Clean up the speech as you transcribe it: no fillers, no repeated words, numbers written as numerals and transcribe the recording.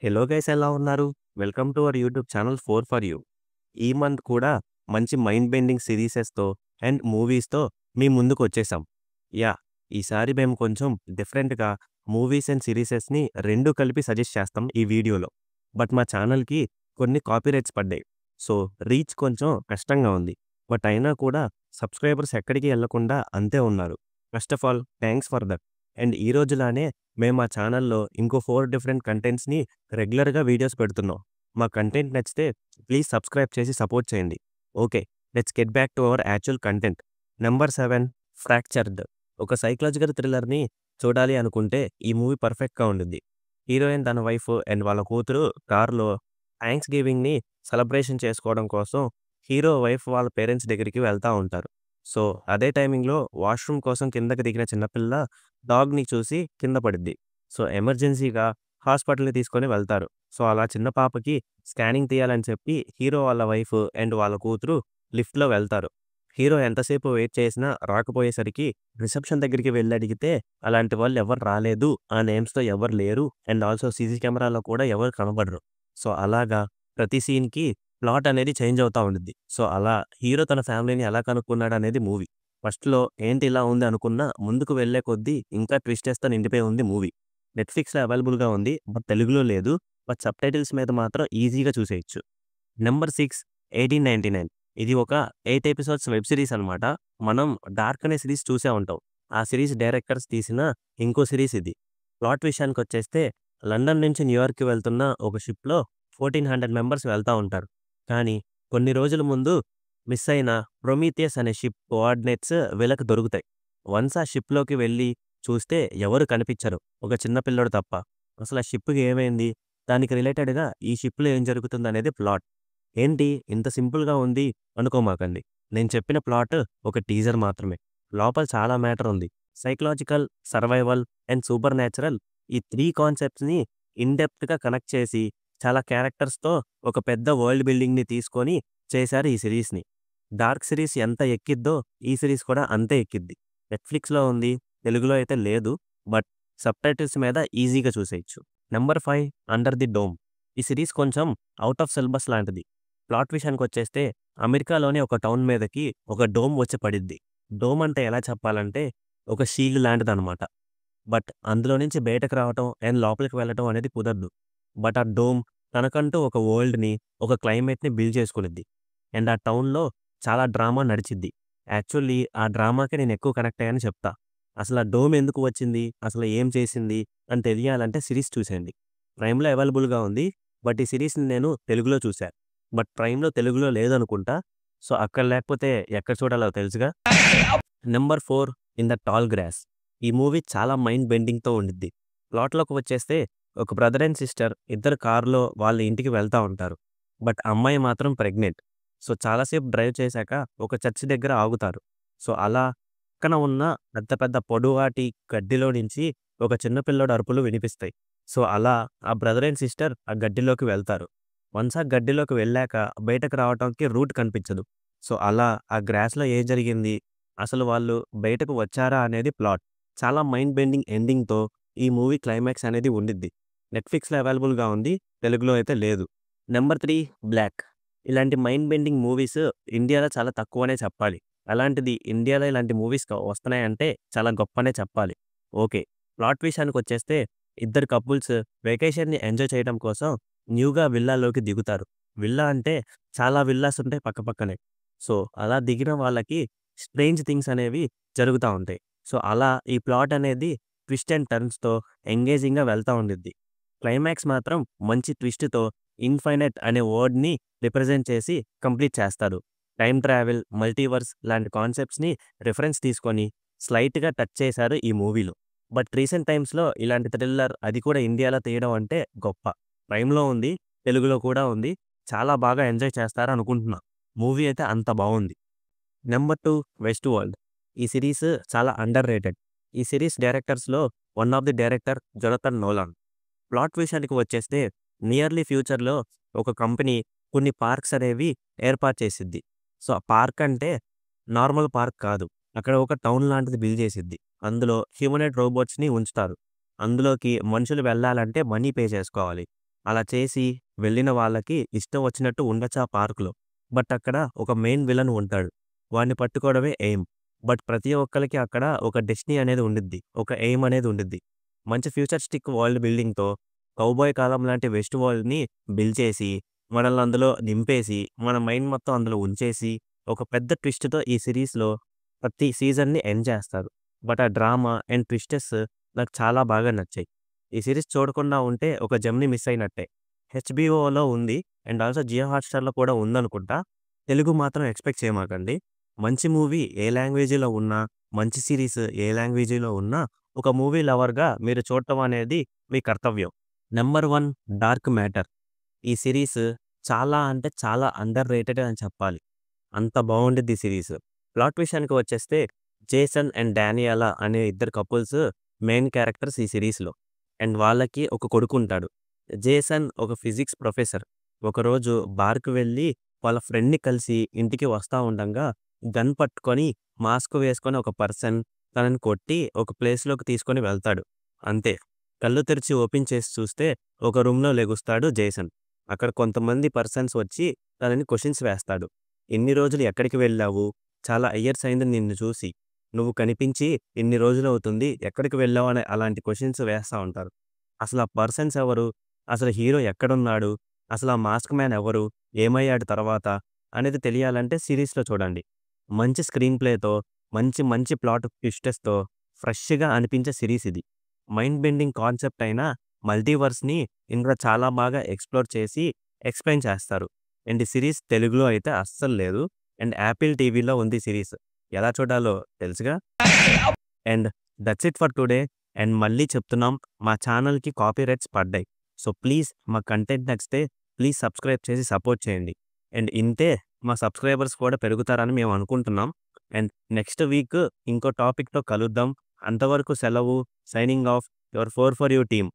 Hello guys ఎలా ఉన్నారు? Welcome to our YouTube channel 4 for you. ఈ మంత్ కూడా మంచి మైండ్ బెండింగ్ సీరీసెస్‌తో అండ్ మూవీస్‌తో మీ ముందుకొచ్చేసాం. ఈసారి మేము కొంచెం డిఫరెంట్‌గా మూవీస్ అండ్ సీరీసెస్‌ని 2 కలిపి సజెస్ట్ చేస్తాం ఈ వీడియోలో. బట్ మా ఛానల్‌కి కొన్ని కాపీరైట్స్ పడ్డాయి. సో, రీచ్ కొంచెం కష్టంగా ఉంది. బట్ అయినా కూడా సబ్స్క్రైబర్స్ ఎక్కడికి ఎళ్ళకుండా అంతే ఉన్నారు. First of all thanks for that. And ఈ రోజులానే మేము మా ఛానల్‌లో ఇంకో 4 డిఫరెంట్ కంటెంట్స్‌ని రెగ్యులర్‌గా వీడియోస్ పెడుతున్నాం. మా కంటెంట్ నచ్చితే ప్లీజ్ సబ్స్క్రైబ్ చేసి సపోర్ట్ చేయండి. Okay. Let's get back to our actual content. Number 7 fractured. ఒక సైకలాజికల్ థ్రిల్లర్‌ని చూడాలి అనుకుంటే ఈ మూవీ పర్ఫెక్ట్‌గా ఉండిద్ది. హీరోయిన్ తన వైఫ్ అండ్ వాళ్ళ కూతురు కార్‌లో థాంక్స్ గివింగ్‌ని సెలబ్రేషన్ చేసుకోవడం కోసం హీరో వైఫ్ వాళ్ళ పేరెంట్స్ దగ్గరికి వెళ్తా ఉంటారు. సో, అదే టైమింగ్‌లో వాష్‌రూమ్ కోసం కిందకి దిగిన చిన్నపిల్ల డాగ్‌ని చూసి కింద పడిద్ది. సో, ఎమర్జెన్సీగా హాస్పిటల్‌కి తీసుకొని వెళ్తారు. సో, అలా చిన్న పాపకి స్కానింగ్ తీయాలని చెప్పి హీరో వాళ్ళ వైఫ్ అండ్ వాళ్ళ కూతురు లిఫ్ట్‌లో వెళ్తారు. హీరో ఎంతసేపు వెయిట్ చేసినా రాకపోయేసరికి రిసెప్షన్ దగ్గరికి వెళ్లి అడిగితే అలాంటి వాళ్ళు ఎవరు రాలేదు. ఆ నేమ్స్‌తో ఎవరు లేరు. అండ్ ఆల్సో సీసీ కెమెరాలో కూడా ఎవరు కనపడరు. సో, అలాగా ప్రతి సీన్‌కి ప్లాట్ అనేది చేంజ్ అవుతా ఉండిద్ది. సో, అలా హీరో తన ఫ్యామిలీని ఎలా కనుక్కున్నాడనేది మూవీ. ఫస్ట్‌లో ఏంటి ఇలా ఉంది అనుకున్నా ముందుకు వెళ్ళే కొద్దీ ఇంకా ట్విస్టెస్‌తో నిండిపోయి ఉంది మూవీ. నెట్‌ఫ్లిక్స్‌లో అవైలబుల్‌గా ఉంది. బట్ తెలుగులో లేదు. బట్ సబ్‌టైటిల్స్ మీద మాత్రం ఈజీగా చూసేయొచ్చు. నంబర్ 6 1899. ఇది ఒక 8 ఎపిసోడ్స్ వెబ్ సీరీస్ అనమాట. మనం 'డార్క్' అనే సీరీస్ చూసే ఉంటాం. ఆ సీరీస్ డైరెక్టర్స్ తీసిన ఇంకో సీరీస్ ఇది. ప్లాట్ విషయానికొచ్చేస్తే లండన్ నుంచి న్యూయార్క్‌కి వెళ్తున్న ఒక షిప్‌లో 1400 మెంబర్స్ వెళ్తా ఉంటారు. కానీ కొన్ని రోజుల ముందు మిస్ అయిన ప్రొమీథియస్ అనే షిప్ కోఆర్డినేట్స్ వీళ్ళకి దొరుకుతాయి. వన్స్ ఆ షిప్‌లోకి వెళ్లి చూస్తే ఎవరు కనిపించరు. ఒక చిన్న పిల్లోడు తప్ప. అసలు ఆ షిప్‌కి ఏమైంది? దానికి రిలేటెడ్‌గా ఈ షిప్‌లో ఏం జరుగుతుందనేది ప్లాట్. ఏంటి ఇంత సింపుల్‌గా ఉంది అనుకోమాకండి. నేను చెప్పిన ప్లాట్ ఒక టీజర్ మాత్రమే. లోపల చాలా మ్యాటర్ ఉంది. Psychological, survival and super natural ఈ 3 కాన్సెప్ట్స్‌ని ఇన్ డెప్త్‌గా కనెక్ట్ చేసి చాలా క్యారెక్టర్స్‌తో ఒక పెద్ద వరల్డ్ బిల్డింగ్‌ని తీసుకొని చేశారు ఈ సీరీస్‌ని. డార్క్ సీరీస్ ఎంత ఎక్కిద్దో ఈ సీరీస్ కూడా అంతే ఎక్కిద్ది. నెట్‌ఫ్లిక్స్‌లో ఉంది. తెలుగులో అయితే లేదు. బట్ సబ్‌టైటిల్స్ మీద ఈజీగా చూసేయొచ్చు. Number 5 under the dome. ఈ సీరీస్ కొంచెం ఔట్ ఆఫ్ సిలబస్ లాంటిది. ప్లాట్ విషయానికొచ్చేస్తే అమెరికాలోని ఒక టౌన్ మీదకి ఒక డోమ్ వచ్చి పడిద్ది. డోమ్ అంటే ఎలా చెప్పాలంటే ఒక షీల్డ్ లాంటిదనమాట. బట్ అందులో నుంచి బయటకి రావటం అండ్ లోపలికి వెళ్ళటం అనేది కుదరదు. బట్ ఆ డోమ్ తనకంటూ ఒక వరల్డ్‌ని, ఒక క్లైమేట్‌ని బిల్డ్ చేసుకునిద్ది. అండ్ ఆ టౌన్‌లో చాలా డ్రామా నడిచిద్ది. యాక్చువల్లీ ఆ డ్రామాకే నేను ఎక్కువ కనెక్ట్ అయ్యానని చెప్తా. అసలు ఆ డోమ్ ఎందుకు వచ్చింది? అసలు ఏం చేసింది? అని తెలియాలంటే సీరీస్ చూసేయండి. ప్రైమ్‌లో అవైలబుల్‌గా ఉంది. బట్ ఈ సీరీస్‌ని నేను తెలుగులో చూసా. బట్ ప్రైమ్‌లో తెలుగులో లేదనుకుంటా. సో, అక్కడ లేకపోతే ఎక్కడ చూడాలో తెలుసుగా. Number 4 in the tall grass. ఈ మూవీ చాలా మైండ్ బెండింగ్‌తో ఉండిద్ది. ప్లాట్‌లోకి వచ్చేస్తే ఒక బ్రదర్ అండ్ సిస్టర్ ఇద్దరు కారులో వాళ్ళ ఇంటికి వెళ్తా ఉంటారు. బట్ అమ్మాయి మాత్రం ప్రెగ్నెంట్. సో, చాలా సేపు డ్రైవ్ చేశాక ఒక చర్చి దగ్గర ఆగుతారు. సో, అలా పక్కన ఉన్న పెద్ద పెద్ద పొడుగాటి గడ్డిలో నుంచి ఒక చిన్న పిల్లోడి అరుపులు వినిపిస్తాయి. సో, అలా ఆ బ్రదర్ అండ్ సిస్టర్ ఆ గడ్డిలోకి వెళ్తారు. వన్స్ ఆ గడ్డిలోకి వెళ్ళాక బయటకు రావటానికి రూట్ కనిపించదు. సో, అలా ఆ గ్రాస్‌లో ఏం జరిగింది? అసలు వాళ్ళు బయటకు వచ్చారా అనేది ప్లాట్. చాలా మైండ్ బెండింగ్ ఎండింగ్‌తో ఈ మూవీ క్లైమాక్స్ అనేది ఉండిద్ది. నెట్‌ఫ్లిక్స్‌లో అవైలబుల్‌గా ఉంది. తెలుగులో అయితే లేదు. Number 3 black. ఇలాంటి మైండ్ బెండింగ్ మూవీస్ ఇండియాలో చాలా తక్కువనే చెప్పాలి. అలాంటిది ఇండియాలో ఇలాంటి మూవీస్ వస్తున్నాయంటే చాలా గొప్పనే చెప్పాలి. ఓకే. ప్లాట్ విషయానికొచ్చేస్తే ఇద్దరు కపుల్స్ వెకేషన్‌ని ఎంజాయ్ చేయడం కోసం న్యూగా విల్లాలోకి దిగుతారు. విల్లా అంటే చాలా విల్లాస్ ఉంటాయి పక్కపక్కనే. సో, అలా దిగిన వాళ్ళకి స్ట్రేంజ్ థింగ్స్ అనేవి జరుగుతా ఉంటాయి. సో, అలా ఈ ప్లాట్ అనేది ట్విస్ట్ అండ్ టర్న్స్‌తో ఎంగేజింగ్‌గా వెళ్తా ఉండిద్ది. క్లైమాక్స్ మాత్రం మంచి ట్విస్ట్‌తో ఇన్‌ఫైనైట్ అనే వర్డ్‌ని రిప్రజెంట్ చేసి కంప్లీట్ చేస్తారు. టైమ్ ట్రావెల్, మల్టీవర్స్ లాంటి కాన్సెప్ట్స్‌ని రిఫరెన్స్ తీసుకొని స్లైట్‌గా టచ్ చేశారు ఈ మూవీలో. బట్ రీసెంట్ టైమ్స్‌లో ఇలాంటి థ్రిల్లర్ అది కూడా ఇండియాలో తీయడం అంటే గొప్ప. ప్రైమ్‌లో ఉంది. తెలుగులో కూడా ఉంది. చాలా బాగా ఎంజాయ్ చేస్తారనుకుంటున్నా. మూవీ అయితే అంత బావుంది. Number 2 west world. ఈ సీరీస్ చాలా అండర్ రేటెడ్. ఈ సీరీస్ డైరెక్టర్స్‌లో one of the director Jonathan Nolan. Plot విషయానికి వచ్చేస్తే నియర్లీ ఫ్యూచర్‌లో ఒక కంపెనీ కొన్ని పార్క్స్ అనేవి ఏర్పాటు చేసిద్ది. సో, ఆ పార్క్ అంటే నార్మల్ పార్క్ కాదు. అక్కడ ఒక టౌన్ లాంటిది బిల్డ్ చేసిద్ది. అందులో హ్యూమనాయిడ్ రోబోట్స్‌ని ఉంచుతారు. అందులోకి మనుషులు వెళ్ళాలంటే మనీ పే చేసుకోవాలి. అలా చేసి వెళ్ళిన వాళ్ళకి ఇష్టం వచ్చినట్టు ఉండొచ్చు ఆ పార్క్‌లో. బట్ అక్కడ ఒక మెయిన్ విలన్ ఉంటాడు. వాడిని పట్టుకోవడమే ఎయిమ్. బట్ ప్రతి ఒక్కళ్ళకి అక్కడ ఒక డెస్టినీ అనేది ఉండిద్ది. ఒక ఎయిమ్ అనేది ఉండిద్ది. మంచి ఫ్యూచరిస్టిక్ వరల్డ్ బిల్డింగ్‌తో కౌబాయ్ కాలం లాంటి వెస్ట్ వరల్డ్‌ని బిల్డ్ చేసి, మనల్ని అందులో నింపేసి, మన మైండ్ మొత్తం అందులో ఉంచేసి, ఒక పెద్ద ట్విస్ట్‌తో ఈ సీరీస్‌లో ప్రతి సీజన్‌ని ఎండ్ చేస్తారు. బట్ ఆ డ్రామా అండ్ ట్విస్టెస్ నాకు చాలా బాగా నచ్చాయి. ఈ సీరీస్ చూడకుండా ఉంటే ఒక జెమ్‌ని మిస్ అయినట్టే. హెచ్‌బీఓలో ఉంది అండ్ ఆల్సో జియో హాట్‌స్టార్‌లో కూడా ఉందనుకుంటా. తెలుగు మాత్రం ఎక్స్‌పెక్ట్ చేయమాకండి. మంచి మూవీ ఏ లాంగ్వేజ్‌లో ఉన్నా, మంచి సీరీస్ ఏ లాంగ్వేజ్‌లో ఉన్నా, ఒక మూవీ లవర్‌గా మీరు చూడటం అనేది మీ కర్తవ్యం. Number 1 dark matter. ఈ సీరీస్ చాలా అంటే చాలా అండర్ రేటెడ్ అని చెప్పాలి. అంత బావుండిద్ది ఈ సీరీస్. ప్లాట్ విషయానికి వచ్చేస్తే జేసన్ అండ్ డానియలా అనే ఇద్దరు కపుల్స్ మెయిన్ క్యారెక్టర్స్ ఈ సీరీస్‌లో. అండ్ వాళ్ళకి ఒక కొడుకుంటాడు. జేసన్ ఒక ఫిజిక్స్ ప్రొఫెసర్. ఒకరోజు బార్‌కి వెళ్ళి వాళ్ళ ఫ్రెండ్‌ని కలిసి ఇంటికి వస్తా ఉండంగా గన్ పట్టుకొని మాస్క్ వేసుకొని ఒక పర్సన్ తనని కొట్టి ఒక ప్లేస్‌లోకి తీసుకొని వెళ్తాడు. అంతే. కళ్ళు తెరిచి ఓపెన్ చేసి చూస్తే ఒక రూమ్‌లో లెగుస్తాడు జేసన్. అక్కడ కొంతమంది పర్సన్స్ వచ్చి తనని క్వెషన్స్ వేస్తాడు. "ఎన్ని రోజులు ఎక్కడికి వెళ్ళావు? చాలా ఇయర్స్ అయింది నిన్ను చూసి. నువ్వు కనిపించి ఇన్ని రోజులవుతుంది. ఎక్కడికి వెళ్ళావు?" అనే అలాంటి క్వెషన్స్ వేస్తా ఉంటారు. అసలు ఆ పర్సన్స్ ఎవరు? అసలు హీరో ఎక్కడున్నాడు? అసలు ఆ మాస్క్ మ్యాన్ ఎవరు? ఏమయ్యాడు తర్వాత? అనేది తెలియాలంటే సీరీస్‌లో చూడండి. మంచి స్క్రీన్ ప్లేతో, మంచి మంచి ప్లాట్ ట్విస్టెస్‌తో ఫ్రెష్‌గా అనిపించే సీరీస్ ఇది. మైండ్ బెండింగ్ కాన్సెప్ట్ అయిన మల్టీవర్స్‌ని ఇంకా చాలా బాగా ఎక్స్‌ప్లోర్ చేసి ఎక్స్‌ప్లెయిన్ చేస్తారు. అండ్ ఈ సీరీస్ తెలుగులో అయితే అస్సలు లేదు. అండ్ యాపిల్ టీవీలో ఉంది ఈ సీరీస్. ఎలా చూడాలో తెలుసుగా? And that's it for today. And మళ్ళీ చెప్తున్నాం, మా ఛానల్‌కి కాపీరైట్స్ పడ్డాయి. సో, ప్లీజ్ మా కంటెంట్ నచ్చితే ప్లీజ్ సబ్స్క్రైబ్ చేసి సపోర్ట్ చేయండి. అండ్ ఇంతే మా సబ్స్క్రైబర్స్ కూడా పెరుగుతారని మేము అనుకుంటున్నాం. అండ్ నెక్స్ట్ వీక్ ఇంకో టాపిక్‌తో కలుద్దాం. అంతవరకు సెలవు. Signing off your 4 for you team.